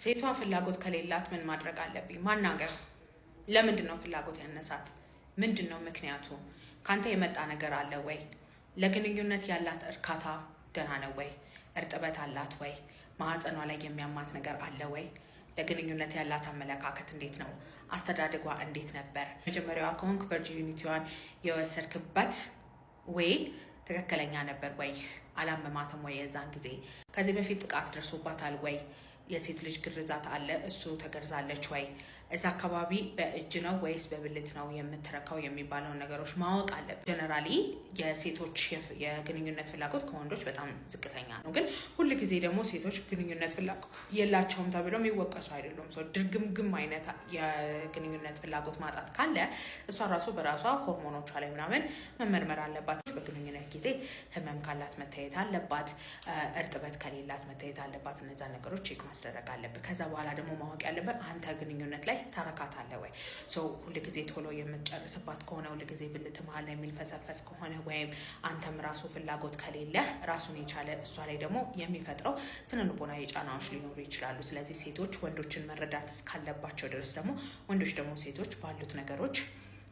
ሴቷ ፍላጎት ከሌላት ምን ማድረግ አለብኝ? ማናገር። ለምንድነው ፍላጎት ያነሳት? ምንድነው ምክንያቱ? ካንተ የመጣ ነገር አለ ወይ? ለግንኙነት ያላት እርካታ ደህና ነው ወይ? እርጥበት አላት ወይ? ማህፀኗ ላይ የሚያማት ነገር አለ ወይ? ለግንኙነት ያላት አመለካከት እንዴት ነው? አስተዳደጓ እንዴት ነበር? መጀመሪያዋ ከሆንክ ቨርጂኒቲዋን የወሰድክበት ወይ ትክክለኛ ነበር ወይ? አላመማትም ወይ? የዛን ጊዜ ከዚህ በፊት ጥቃት ደርሶባታል ወይ? የሴት ልጅ ግርዛት አለ፣ እሱ ተገርዛለች ወይ? እዛ አካባቢ በእጅ ነው ወይስ በብልት ነው የምትረካው የሚባለውን ነገሮች ማወቅ አለብን። ጀነራሊ የሴቶች የግንኙነት ፍላጎት ከወንዶች በጣም ዝቅተኛ ነው። ግን ሁል ጊዜ ደግሞ ሴቶች ግንኙነት ፍላጎት የላቸውም ተብለው የሚወቀሱ አይደሉም። ድርግምግም አይነት የግንኙነት ፍላጎት ማጣት ካለ እሷ ራሱ በራሷ ሆርሞኖቿ ላይ ምናምን መመርመር አለባት። በግንኙነት ጊዜ ህመም ካላት መታየት አለባት፣ እርጥበት ከሌላት መታየት አለባት። እነዛ ነገሮች ቼክ ማስደረግ አለብህ። ከዛ በኋላ ደግሞ ማወቅ ያለበት አንተ ግንኙነት ላይ ታረካታለህ ወይ? ሁል ጊዜ ቶሎ የምትጨርስባት ከሆነ፣ ሁል ጊዜ ብልት መሀል ላይ የሚልፈሰፈስ ከሆነ፣ ወይም አንተም ራሱ ፍላጎት ከሌለ ራሱን የቻለ እሷ ላይ ደግሞ የሚፈጥረው ስነልቦናዊ ጫናዎች ሊኖሩ ይችላሉ። ስለዚህ ሴቶች ወንዶችን መረዳት እስካለባቸው ድረስ ደግሞ ወንዶች ደግሞ ሴቶች ባሉት ነገሮች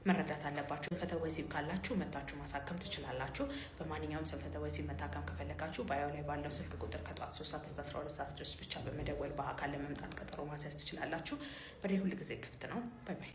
መረዳት አለባችሁ። ስንፈተ ወሲብ ካላችሁ መታችሁ ማሳከም ትችላላችሁ። በማንኛውም ስንፈተ ወሲብ መታከም ከፈለጋችሁ ባዮ ላይ ባለው ስልክ ቁጥር ከጠዋት 3 ሰዓት እስከ 12 ሰዓት ድረስ ብቻ በመደወል በአካል ለመምጣት ቀጠሮ ማስያዝ ትችላላችሁ። በሬ ሁል ጊዜ ክፍት ነው። ባይ ባይ።